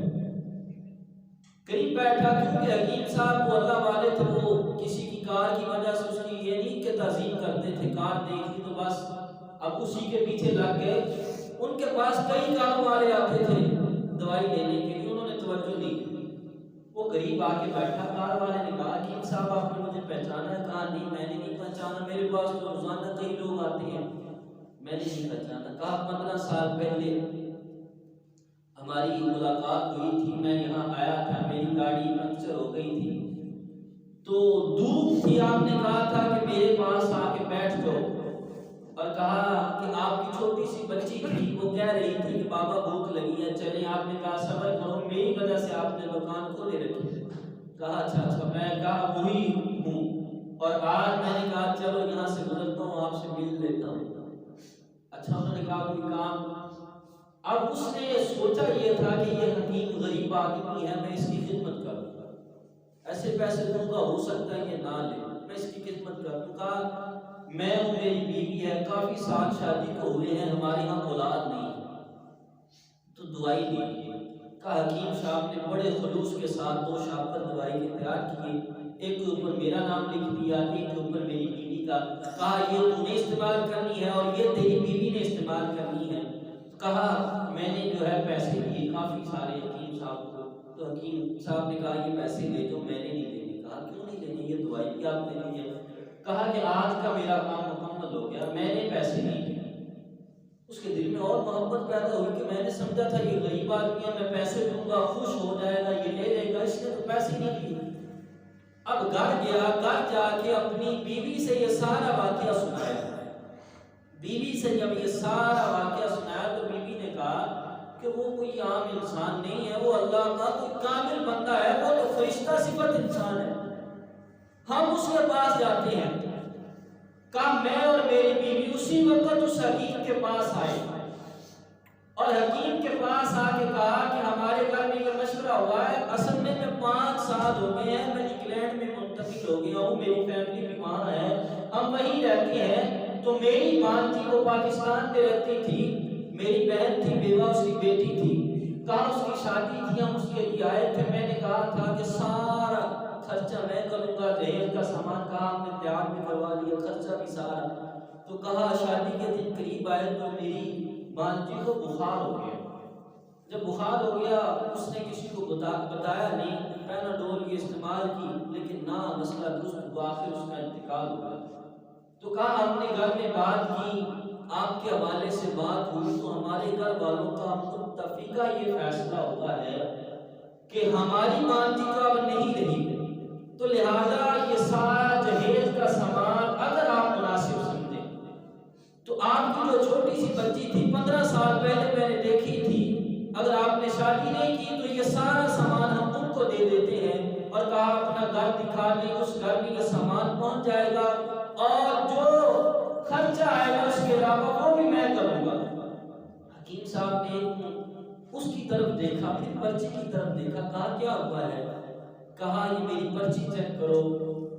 قریب بیٹھا، کیونکہ حکیم صاحب وہ اللہ والے تھے، وہ کسی کی کار کی وجہ سے اس کی یہ نہیں کہ تعظیم کرتے تھے، کار دیکھی تو بس اب اسی کے پیچھے لگ گئے۔ ان کے پاس کئی کاروں والے آتے تھے دوائی لینے کے لیے، انہوں نے توجہ نہیں کی۔ وہ قریب آ کے بیٹھا، کار والے نے کہا حکیم صاحب آپ نے مجھے پہچانا ہے؟ کہا نہیں میں نے نہیں پہچانا، میرے پاس تو روزانہ کئی لوگ آتے ہیں، میں نے نہیں پہچانا۔ کہا 15 سال پہلے ہماری ملاقات ہوئی تھی، میں یہاں آیا تھا، میری گاڑی پنکچر ہو گئی تھی تو دھوپ تھی، آپ نے کہا تھا کہ میرے پاس آ کے بیٹھ جاؤ، اور کہا کہ آپ کی چھوٹی سی بچی تھی، وہ کہہ رہی تھی کہ بابا بھوک لگی ہے چلیں، آپ نے کہا صبر کرو، میری وجہ سے آپ نے دکان کھولے رکھی۔ کہا اچھا، میں کہا وہی ہوں، اور آج میں نے کہا چلو یہاں سے گزرتا ہوں، آپ سے مل لیتا ہوں۔ اچھا، انہوں نے کہا کوئی کام؟ اب اس نے سوچا یہ تھا کہ یہ حکیم غریب آدمی ہے، میں اس کی خدمت کروں، ایسے پیسے دوں گا، ہو سکتا ہے یہ نہ لے، میں اس کی خدمت کروں۔ کہا میں ہوں، میری بیوی ہے، کافی سال شادی کو ہوئے ہیں، ہمارے یہاں اولاد نہیں تو دوائی دیجیے۔ کہا حکیم صاحب نے بڑے خلوص کے ساتھ 2 شاپر دوائی کے تیار کیے، ایک کے اوپر میرا نام لکھ دیا، ایک کے اوپر میری بیوی کا۔ کہا یہ تو نے استعمال کرنی ہے اور یہ تیری بیوی نے استعمال کرنی ہے۔ کہا میں نے جو ہے پیسے دیے کافی سارے حکیم صاحب کو، تو حکیم صاحب نے کہا یہ پیسے لے جو، میں نے نہیں دینے۔ کہا کیوں نہیں دینے، یہ دوائی بھی آپ نے لی ہے۔ کہا کہ آج کا میرا کام مکمل ہو گیا، میں نے پیسے نہیں دیے۔ اس کے دل میں اور محبت پیدا ہوئی کہ میں نے سمجھا تھا یہ غریب آدمی ہے، میں پیسے دوں گا خوش ہو جائے گا، یہ لے لے گا، اس نے تو پیسے نہیں دیے۔ اب گھر گیا، گھر جا کے اپنی بیوی سے یہ سارا واقعہ سنایا۔ بیوی سے جب یہ سارا واقعہ سنایا تو بیوی نے کہا کہ وہ کوئی عام انسان نہیں ہے، وہ اللہ کا کوئی کامل بندہ ہے، وہ تو فرشتہ صفت انسان ہے، ہم اس کے پاس جاتے ہیں۔ کہا میں اور میری بیوی اسی وقت اس حکیم کے پاس آئے، اور حکیم کے پاس آ کے کہا کہ ہمارے گھر میں یہ مشورہ ہوا ہے، اصل میں 5 سال ہو گئے ہیں، میں انگلینڈ میں منتقل ہو گیا ہوں، میری فیملی بھی وہاں ہے، ہم وہیں رہتے ہیں۔ تو میری بہن تھی، وہ پاکستان میں رہتی تھی، میری بہن تھی بیوہ، اس کی بیٹی تھی، کہا اس کی شادی تھی، ہم اس کے لیے آئے تھے، میں نے کہا تھا کہ سارا خرچہ میں کروں گا، جہیز کا سامان کہا ہم نے تیار بھی کروا لیا، خرچہ بھی سارا۔ تو کہا شادی کے دن قریب آئے تو میری بانجی کو بخار ہو گیا۔ جب بخار ہو گیا اس نے کسی کو بتایا نہیں، پیناڈول یہ استعمال کی، لیکن نہ مسئلہ درست ہوا، آخر اس کا انتقال ہو گیا۔ تو کہا ہم نے گھر میں بات کی، آپ کے حوالے سے بات ہوئی تو ہمارے گھر والوں کا متفقہ یہ فیصلہ ہوا ہے کہ ہماری بانجی تو اب نہیں رہی، تو لہذا یہ سارا جہیز کا سامان اگر آپ مناسب سمجھیں تو آپ کی جو چھوٹی سی بچی تھی 15 سال پہلے میں نے دیکھی تھی، اگر آپ نے شادی نہیں کی تو یہ سارا سامان ہم ان کو دے دیتے ہیں، اور کہا اپنا گھر دکھا دیں، اس گھر میں یہ سامان پہنچ جائے گا اور جو خرچہ آئے گا اس کے علاوہ وہ بھی میں کروں گا۔ حکیم صاحب نے اس کی طرف دیکھا، پھر پرچی کی طرف دیکھا، کہا کیا ہوا ہے؟ کہا یہ میری پرچی چیک کرو۔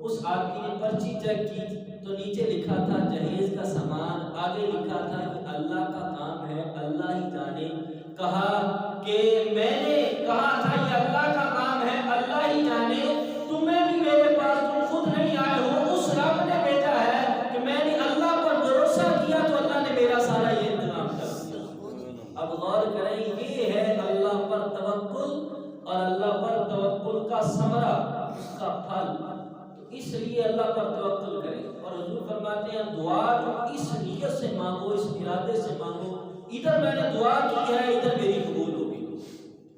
اس آدمی نے پرچی چیک کی تو نیچے لکھا تھا جہیز کا سامان، آگے لکھا تھا کہ اللہ کا کام ہے، اللہ ہی جانے۔ کہا کہ میں نے کہا تھا یہ اللہ کا کام ہے، اللہ ہی جانے، تمہیں بھی میرے پاس تم خود نہیں آئے ہو، اس رب نے بھیجا ہے کہ میں نے اللہ پر بھروسہ کیا تو اللہ نے میرا سارا یہ انتظام کر دیا۔ اب غور کریں، یہ ہے اللہ پر توکل، اور اللہ پر توکل کا ثمرہ، اس کا پھل۔ تو اس لیے اللہ پر توکل کریں، اور حضور فرماتے ہیں دعا جو اس نیت سے مانگو، اس ارادے سے مانگو، ادھر میں نے دعا کی ہے، ادھر میری قبول ہوگی،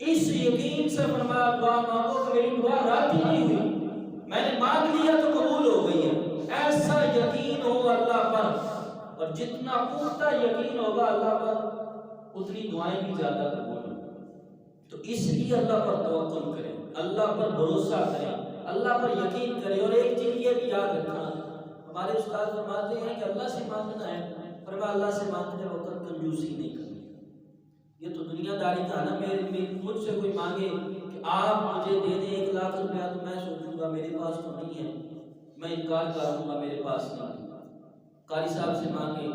اس یقین سے فرمایا دعا مانگو کہ میری دعا رد ہی نہیں ہوئی، میں نے مانگ لیا تو قبول ہو گئی ہے، ایسا یقین ہو اللہ پر، اور جتنا پختہ یقین ہوگا اللہ پر اتنی دعائیں بھی زیادہ قبول ہوں۔ تو اس لیے اللہ پر توکل کریں، اللہ پر بھروسہ کریں، اللہ پر یقین کریں۔ اور ایک چیز یہ بھی یاد رکھنا، ہمارے استاد فرماتے ہیں کہ اللہ سے مانگنا ہے، فرمایا اللہ سے مانگتے وقت کنجوسی نہیں کرنی۔ یہ تو دنیا داری کا نا، مجھ سے کوئی مانگے کہ آپ مجھے دے دیں 1 لاکھ روپیہ تو میں سوچوں گا میرے پاس تو نہیں ہے، میں انکار کروں گا میرے پاس نہیں۔ قاری صاحب سے مانگے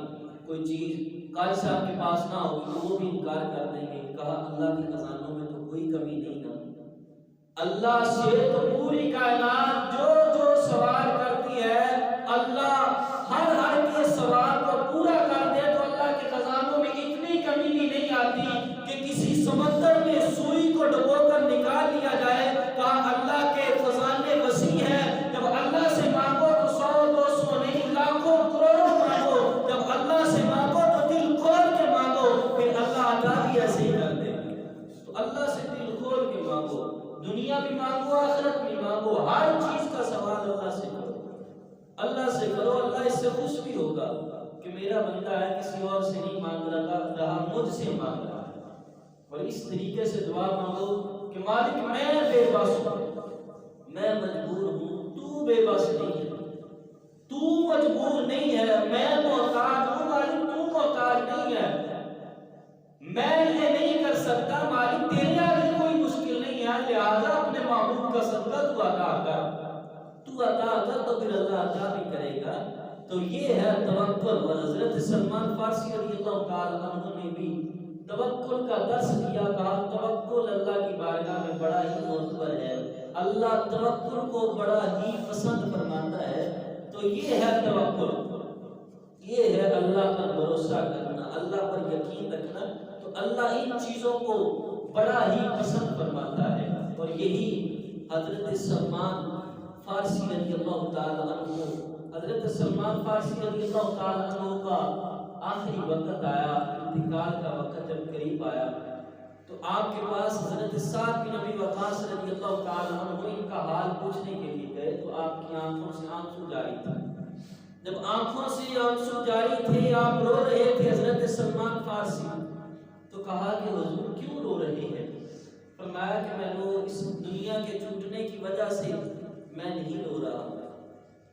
کوئی چیز، قاری صاحب کے پاس نہ ہوگی تو وہ بھی انکار کر دیں گے۔ کہا اللہ کے خزانوں میں تو کوئی کمی نہیں نا، اللہ سے تو پوری کائنات جو جو سوال کرتی ہے، اللہ ہر کے سوال کو پورا کر دے تو اللہ کے خزانوں میں اتنی کمی بھی نہیں آتی کہ کسی سمندر میں سوئی کو ڈبو کر نکال لیا جائے۔ کہا اللہ کے خزانے وسیع ہیں، جب اللہ سے مانگو تو 100 200 نہیں، لاکھوں کروڑوں مانگو، جب اللہ سے مانگو تو دل کھول کے مانگو، پھر اللہ عطا بھی ایسے ہی کر دے گا۔ تو اللہ سے دل کھول کے مانگو، دنیا بھی مانگو آخرت بھی مانگو، ہر چیز کا سوال اللہ سے کرو، اللہ سے کرو۔ اللہ اس سے خوش بھی ہوگا کہ میرا بندہ ہے کسی اور سے نہیں مانگ رہا، مجھ سے مانگ رہا ہے۔ اور اس طریقے سے دعا مانگو کہ مالک میں بے بس ہوں، میں مجبور ہوں، تو بے بس نہیں ہے، تو مجبور نہیں ہے، میں محتاج ہوں مالک، تو محتاج نہیں ہے، میں یہ نہیں کر سکتا مالک، تیرے آگے کوئی مشکل نہیں ہے، لہذا اپنے معبود کا صدقہ تو عطا کر، تو عطا کر تو پھر اللہ عطا بھی کرے گا۔ تو یہ ہے توکل۔ اور حضرت سلمان فارسی رضی اللہ تعالیٰ عنہ نے بھی توکل کا درس دیا، کہا توکل اللہ کی بارگاہ میں بڑا ہی معتبر ہے، اللہ توکل کو بڑا ہی پسند فرماتا ہے۔ تو یہ ہے توکل، یہ ہے اللہ پر بھروسہ کرنا، اللہ پر یقین رکھنا۔ تو اللہ ان چیزوں کو بڑا ہی پسند فرماتا ہے۔ اور یہی حضرت سلمان فارسی رضی اللہ تعالیٰ عنہ، حضرت سلمان فارسی رضی اللہ تعالیٰ عنہ کا آخری وقت آیا، انتقال کا وقت جب قریب آیا تو آپ کے پاس حضرت سعد بن ابی وقاص رضی اللہ تعالیٰ عنہ ان کا حال پوچھنے کے لیے گئے تو آپ کی آنکھوں سے آنسو جاری تھے۔ جب آنکھوں سے آنسو جاری تھے، آپ رو رہے تھے حضرت سلمان فارسی، تو کہا کہ حضور کیوں رو رہے ہیں؟ فرمایا کہ میں اس دنیا کے چھوٹنے کی وجہ سے میں نہیں رو رہا،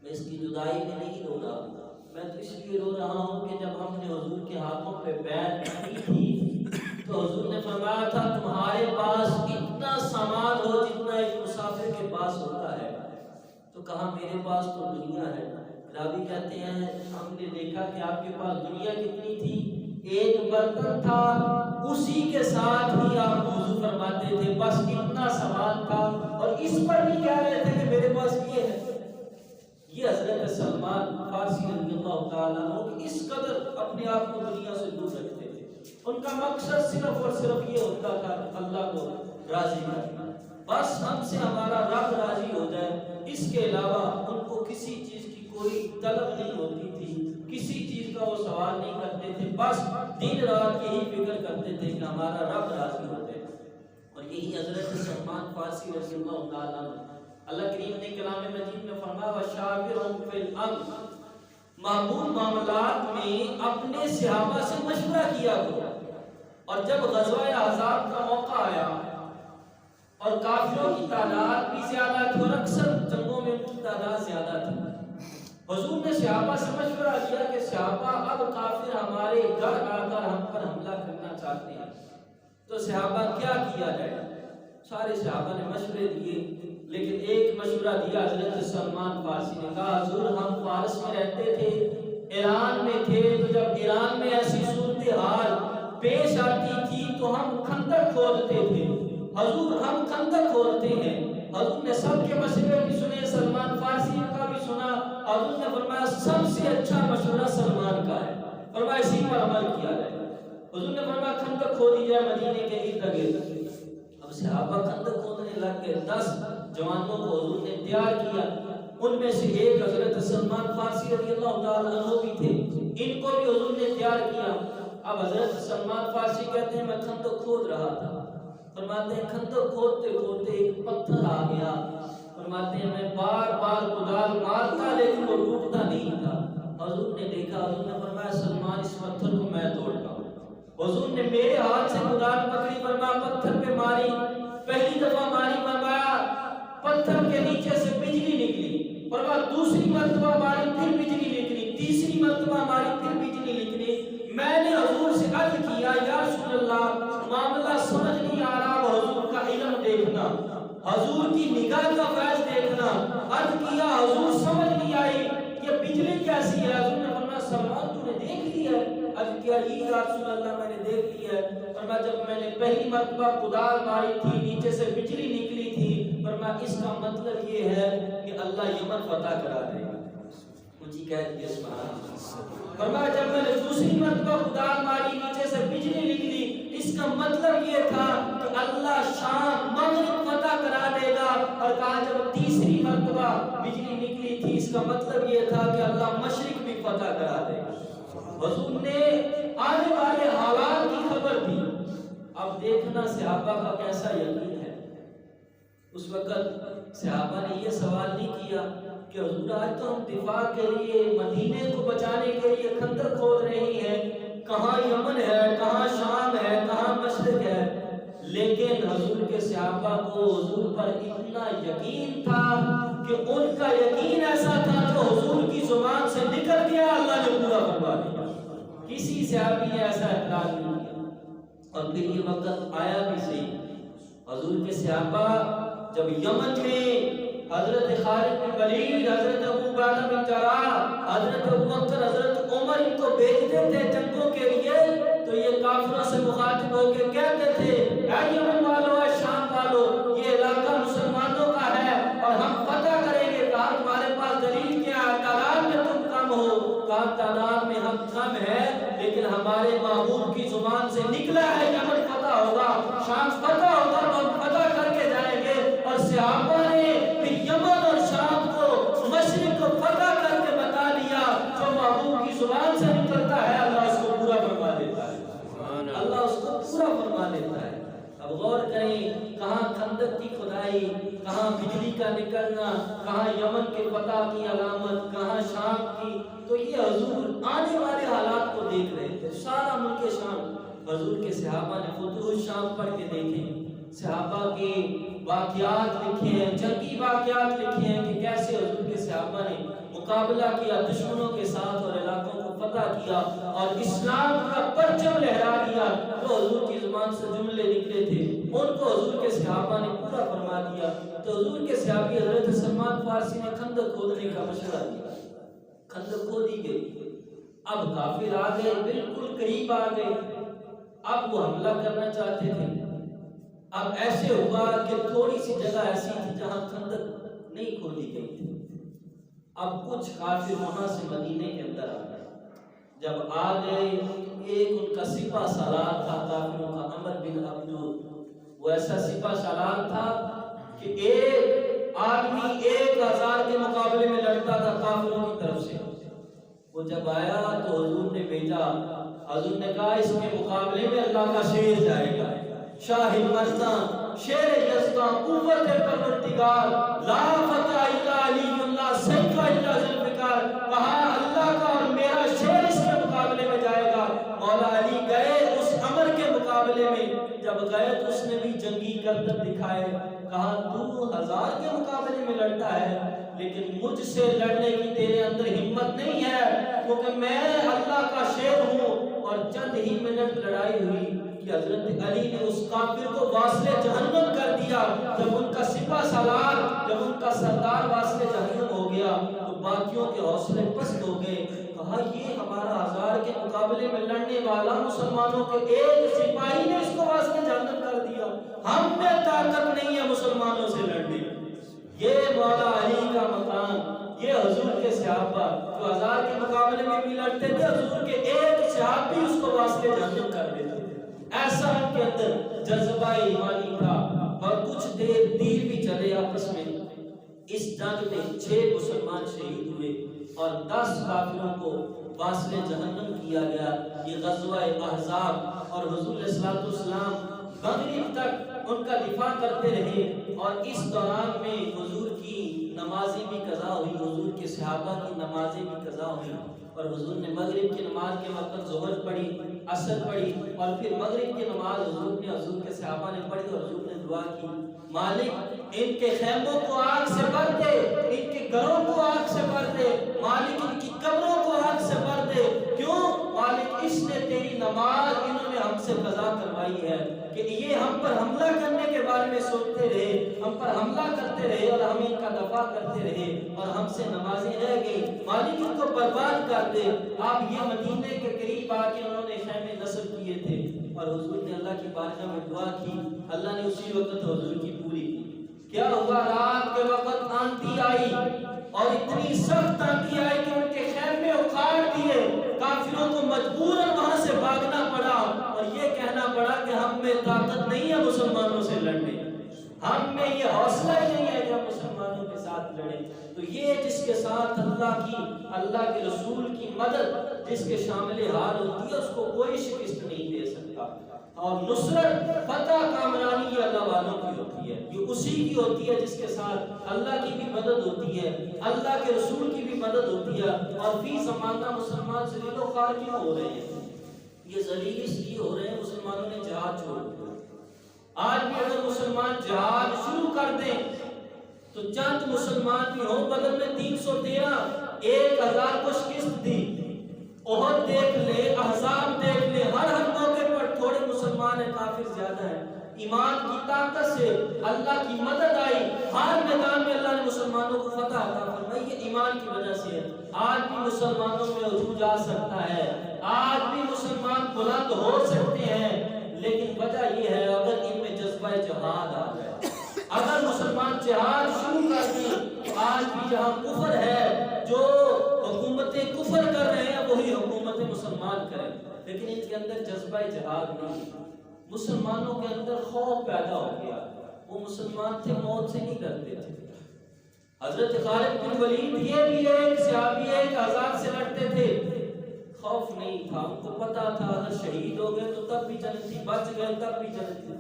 میں اس کی جدائی میں نہیں رو رہا، میں تو اس لیے رو رہا ہوں کہ جب ہم نے حضور کے ہاتھوں پہ بیعت کی تھی تو حضور نے فرمایا تھا تمہارے پاس اتنا سامان ہو جتنا ایک مسافر کے پاس ہوتا ہے، تو کہا میرے پاس تو دنیا ہے۔ راوی کہتے ہیں ہم نے دیکھا کہ آپ کے پاس دنیا کتنی تھی، ایک برتن تھا، اسی کے ساتھ ہی آپ وضو فرماتے تھے، بس اتنا سامان تھا، اور اس پر بھی کہہ رہے تھے کہ میرے پاس یہ ہے۔ یہ حضرت سلمان فارسی رضی اللہ تعالیٰ عنہ اس قدر اپنے آپ کو دنیا سے دور رکھتے تھے، ان کا مقصد صرف اور صرف یہ ہوتا تھا کہ اللہ کو راضی کرنا، بس ہم سے ہمارا رب راضی ہو جائے، اس کے علاوہ ان کو کسی چیز کی کوئی طلب نہیں ہوتی تھی، کسی چیز کا وہ سوال نہیں کرتے تھے، بس دن رات یہی فکر کرتے تھے کہ ہمارا رب راضی ہو جائے۔ اور یہی حضرت سلمان فارسی رضی اللہ تعالیٰ عنہ، اللہ کریم نے کلام مجید میں فرمایا وَشَاوِرْهُمْ فِي الْأَمْرِ، معمول معاملات میں اپنے صحابہ سے مشورہ کیا کرو۔ اور جب غزوہ احزاب کا موقع آیا اور کافروں کی تعداد بھی زیادہ تھی اور اکثر جنگوں میں ان کی تعداد زیادہ تھی، حضور نے صحابہ سے مشورہ کیا کہ صحابہ اب کافر ہمارے گھر آ کر ہم پر حملہ کرنا چاہتے ہیں، تو صحابہ کیا کیا جائے؟ سارے صحابہ نے مشورے دیے، لیکن ایک مشورہ دیا حضرت سلمان فارسی نے، کہا حضور ہم فارس میں رہتے تھے، ایران میں تھے، تو جب ایران میں ایسی صورتحال پیش آتی تھی تو ہم خندق کھودتے تھے، حضور ہم خندق کھودتے ہیں۔ حضور نے سب کے مشورے بھی سنے، سلمان فارسی کا بھی سنا، حضور نے فرمایا سب سے اچھا مشورہ سلمان کا ہے، فرمایا اسی پر عمل کیا جائے۔ حضور نے فرمایا خندق کھودی جائے مدینے کے ارد گرد۔ اب صحابہ خندق کھودنے لگ گئے، 10 جوانوں کو حضور نے تیار کیا، ان میں سے ایک حضرت سلمان فارسی رضی اللہ تعالیٰ عنہ بھی تھے، ان کو بھی حضور نے تیار کیا۔ اب حضرت سلمان فارسی کہتے ہیں میں خندق کھود رہا تھا، فرماتے ہیں خندق کھودتے کھودتے ایک پتھر آ گیا، فرماتے ہیں میں بار بار کدال مارتا لیکن وہ ٹوٹتا نہیں تھا۔ حضور نے دیکھا، حضور نے فرمایا سلمان اس پتھر کو میں توڑتا ہوں۔ حضور نے میرے ہاتھ سے کدال پکڑی، فرمایا پتھر پہ ماری، پہلی دفعہ ماری، فرمایا پتھر کے نیچے سے بجلی نکلی، فرمایا دوسری مرتبہ ماری پھر بجلی نکلی، تیسری مرتبہ ماری پھر بجلی نکلی۔ میں نے حضور سے عرض کیا یا رسول اللہ معاملہ سمجھ نہیں آ رہا، حضور کا علم دیکھنا، حضور کی نگاہ کا فیض دیکھنا۔ عرض کیا حضور سمجھ نہیں آئی یہ بجلی کیسی ہے؟ حضور نے فرمایا سلمان تو نے دیکھ لی ہے؟ عرض کیا یا رسول اللہ میں نے دیکھ لی ہے۔ فرمایا جب میں نے پہلی مرتبہ کدال ماری تھی نیچے سے بجلی نکلی تھی، فرمایا اس کا مطلب یہ ہے کہ اللہ یمن فتح کرا دے گا۔ مجھے کہہ دیا سبحان اللہ۔ فرمایا جب میں نے دوسری مرتبہ خدار ماری نیچے سے بجلی نکلی، اس کا مطلب یہ تھا کہ اللہ شام مغرب فتح کرا دے گا، اور کہا جب تیسری مرتبہ بجلی نکلی تھی اس کا مطلب یہ تھا کہ اللہ مشرق بھی فتح کرا دے گا۔ حضور نے آنے والے حالات کی خبر دی۔ اب دیکھنا صحابہ کا کیسا یقین ہے۔ اس وقت صحابہ نے یہ سوال نہیں کیا کہ حضور آج تو ہم دفاع کے لیے مدینے کو بچانے کے لیے خندق کھود رہے ہیں، کہاں یمن ہے، کہاں شام ہے، کہاں مشرق ہے۔ لیکن حضور کے صحابہ کو حضور پر اتنا یقین تھا کہ ان کا یقین ایسا تھا جو حضور کی زبان سے نکل گیا اللہ نے پورا کروا دیا۔ کسی صحابی نے ایسا اعتراض نہیں کیا۔ اور پھر یہ وقت آیا بھی صحیح، حضور کے صحابہ جب یمن میں حضرت خالد بن ولید، حضرت ابو عبیدہ بن جراح، حضرت ابوبکر، حضرت عمر ان کو بھیجتے تھے جنگوں کے لیے، تو یہ کافروں سے مخاطب ہو کے کہتے تھے اے یمن والو، اے شام والو، یہ علاقہ مسلمانوں کا ہے اور ہم فتح کریں گے۔ کہا تمہارے پاس دلیل کیا ہے؟ تعداد میں تم کم ہو۔ کہا تعداد میں ہم کم ہے لیکن ہمارے محبوب کی زبان سے نکلا ہے یمن فتح ہوگا، شام فتح ہوگا، تو ہم فتح کر کے جائیں گے۔ اور صحابہ نے پھر یمن اور شام کو، مشرق کو فتح کر کے بتا دیا۔ جو محبوب کی زبان سے نکلتا ہے اللہ اس کو پورا فرما دیتا ہے، اللہ اس کو پورا فرما دیتا ہے۔ اب غور کریں، کہاں خندق کی کھدائی، کہاں بجلی کا نکلنا، کہاں یمن کے فتح کی علامت، کہاں شام کی۔ تو یہ حضور آنے والے حالات کو دیکھ رہے تھے۔ سارا ملک شام، حضور کے صحابہ نے فتوح شام پڑھ کے دیکھیں، صحابہ کے واقعات لکھے ہیں، جنگی واقعات لکھے ہیں کہ کیسے حضور کے صحابہ نے مقابلہ کیا دشمنوں کے ساتھ اور علاقوں کو فتح کیا اور اسلام کا پرچم لہرا دیا۔ جو حضور کی زبان سے جملے نکلے تھے ان کو حضور کے صحابہ نے پورا فرما دیا۔ تو حضور کے صحابی حضرت سلمان فارسی نے خندق کھودنے کا مشورہ دیا، خندق کھودی گئی۔ اب کافر آ گئے، بالکل قریب آ گئے، اب وہ حملہ کرنا چاہتے تھے۔ اب ایسے ہوا کہ تھوڑی سی جگہ ایسی تھی جہاں خندق نہیں کھودی گئی تھی۔ اب کچھ کافر وہاں سے مدینے کے اندر آ گئے۔ جب آ گئے ایک ان کا سپہ سالار تھا کافروں کا، عمر بن عبدود، وہ ایسا سپہ سالار تھا کہ ایک آدمی 1000 کے مقابلے میں لڑتا تھا کافروں کی طرف سے۔ وہ جب آیا تو حضور نے بھیجا، حضور نے کہا اس کے مقابلے میں اللہ کا شیر جائے گا، شاہ مردان، شیر یزدان، قوت پروردگار، لا فتح الا علی اللہ، سیف الا ذوالفقار۔ کہا اللہ کا اور میرا شیر اس کے مقابلے میں جائے گا۔ مولا علی گئے اس عمر کے مقابلے میں، جب گئے تو اس نے بھی جنگی کرتب دکھائے۔ کہا تو 1000 کے مقابلے میں لڑتا ہے لیکن مجھ سے لڑنے کی تیرے اندر ہمت نہیں ہے، کیونکہ میں اللہ کا شیر ہوں۔ اور چند ہی منٹ لڑائی ہوئی کہ حضرت علی نے اس کافر کو واصل جہنم کر دیا۔ جب ان کا سپہ سالار، جب ان کا سردار واصل جہنم ہو گیا تو باقیوں کے حوصلے پست ہو گئے۔ کہا یہ ہمارا 1000 کے مقابلے میں لڑنے والا مسلمانوں کے ایک سپاہی نے اس کو واصل جہنم کر دیا، ہم میں طاقت نہیں ہے مسلمانوں سے لڑنے۔ یہ مولا علی کا مقام، یہ حضور کے صحابہ جو 1000 کے مقابلے میں بھی لڑتے تھے، حضور کے ایک صحابی اس کو واسطے جہنم کر دیتے تھے۔ ایسا ان کے اندر جذبہ ایمانی تھا۔ اور کچھ دیر تیر بھی چلے آپس میں۔ اس جنگ میں 6 مسلمان شہید ہوئے اور 10 کافروں کو واسطے جہنم کیا گیا۔ یہ غزوہ احزاب، اور حضور علیہ الصلوۃ والسلام مغرب تک ان کا دفاع کرتے رہے۔ اور اس دوران میں حضور کی نمازیں بھی قضا ہوئی، حضور کے صحابہ کی نمازیں بھی قضا ہوئی۔ اور حضور نے مغرب کی نماز کے وقت ظہر پڑھی، عصر پڑھی، اور پھر مغرب کی نماز حضور کے صحابہ نے پڑھی اور حضور نے دعا کی، مالک ان کے خیموں کو آگ سے بھر دے، ان کے گھروں کو آگ سے بھر دے، مالک ان کی قبروں کو آگ سے بھر دے۔ کیوں مالک؟ اس نے تیری نماز انہوں نے ہم سے قضا کروائی ہے کہ یہ ہم پر حملہ کرنے کے بارے میں سوچتے رہے، ہم پر حملہ کرتے رہے اور ہم ان کا دفاع کرتے رہے اور ہم سے نمازیں رہ گئی، مالک ان کو برباد کر دے۔ آپ یہ مدینے کے قریب آ کے انہوں نے خیمے نصب کیے تھے اور حضور نے اللہ کی بارگاہ میں دعا کی، اللہ نے اسی وقت حضور کی پوری کی۔ کیا ہوا؟ رات کے وقت آندھی آئی اور اتنی سخت آندھی آئی کہ ان کے خیمے اکھاڑ دیے، کافروں کو مجبوراً وہاں سے بھاگنا پڑا اور یہ کہنا پڑا کہ ہم میں طاقت نہیں ہے مسلمانوں سے لڑنے، ہم میں یہ حوصلہ ہی نہیں ہے کہ ہم مسلمانوں کے ساتھ لڑیں۔ تو یہ جس کے ساتھ اللہ کے رسول کی مدد جس کے شامل حال ہوتی ہے، اس کو کوئی شکست نہیں دے سکتا۔ اور نصرت، فتح، کامرانی یہ اللہ والوں کی ہوتی ہے، یہ اسی کی ہوتی ہے جس کے ساتھ اللہ کی بھی مدد ہوتی ہے، اللہ کے رسول کی بھی مدد ہوتی ہے۔ اور فی زمانہ مسلمان ذلیل و خوار کیوں ہو رہے ہیں؟ یہ ذلیل اس لیے ہو رہے ہیں مسلمانوں نے جہاد چھوڑ دیا۔ آج بھی اگر مسلمان جہاد شروع کر دیں تو چند مسلمان بھی ہوں، بدل میں 313 1000 کو شکست دی۔ احد دیکھ لے، احزاب دیکھ لے، ہر موقع پر تھوڑے مسلمان ہیں، کافر زیادہ ہیں۔ ایمان کی طاقت سے اللہ کی مدد آئی، ہر میدان میں اللہ نے مسلمانوں کو فتح عطا فرمائی، یہ ایمان کی وجہ سے ہے۔ آج بھی مسلمانوں میں عروج آ سکتا ہے، آج بھی مسلمان بلند ہو سکتے ہیں، لیکن وجہ یہ ہے اگر ان میں جذبہ جہاد آ جائے، اگر مسلمان جہاد شروع کر دیں۔ آج بھی جہاں کفر ہے، جو حکومتیں کفر کر رہے ہیں وہی حکومتیں مسلمان کریں، لیکن ان کے اندر جذبہ جہاد نہیں، مسلمانوں کے اندر خوف پیدا ہو گیا۔ وہ مسلمان تھے، موت سے نہیں ڈرتے تھے۔ حضرت خالد بن ولید یہ بھی ایک صحابی ایک آزاد سے لڑتے تھے، خوف نہیں تھا، ان کو پتا تھا اگر شہید ہو گئے تو تب بھی جنت تھی، بچ گئے تب بھی جنت تھی۔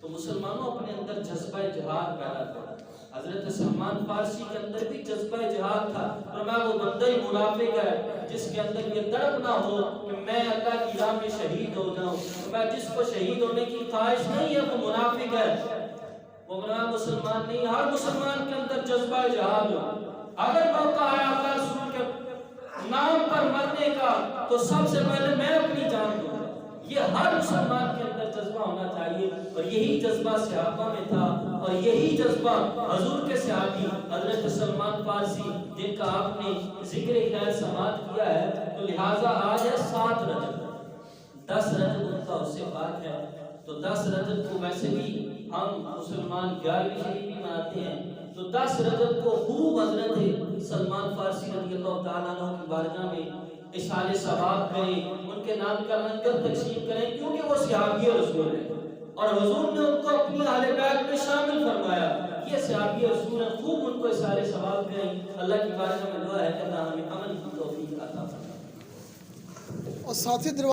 تو مسلمانوں اپنے اندر جذبہ جہاد پیدا کرا۔ حضرت سلمان فارسی کے اندر بھی جذبہ جہاد تھا، فرمایا وہ بندہ ہی منافق ہے جس کے اندر یہ تڑپ نہ ہو کہ میں اللہ کی راہ میں شہید ہو جاؤں، فرمایا جس کو شہید ہونے کی خواہش نہیں ہے وہ منافق ہے۔ وہ فرمایا مسلمان نہیں، ہر مسلمان کے اندر جذبہ جہاد ہو، اگر موقع ہے اللہ رسول کے نام پر مرنے کا تو سب سے پہلے میں اپنی جان دوں گا، یہ ہر مسلمان کے اندر جذبہ ہونا چاہیے۔ اور یہی جذبہ صحابہ میں تھا، اور یہی جذبہ حضور کے صحابی حضرت سلمان فارسی جن کا آپ نے ذکر خیر سماعت کیا ہے، تو لہٰذا آج ہے 7 رجب، 10 رجب ان کا اس سے بعد ہے، تو 10 رجب کو ویسے بھی ہم مسلمان 11ویں شریف بھی مناتے ہیں، تو 10 رجب کو خوب حضرت سلمان فارسی رضی اللہ تعالیٰ عنہ کی بارگاہ میں اشارے ثواب کریں، ان کے نام کا لنگر تقسیم کریں، کیونکہ وہ صحابی رسول ہیں اور حضور نے ان کو اپنی اہل بیت میں شامل فرمایا۔ یہ صحابی رسول ہیں، خوب ان کو اشارے ثواب کریں۔ اللہ کی بارگاہ میں دعا ہے کہ اللہ ہمیں عمل کی توفیق عطا فرمائے۔ اور ساتھی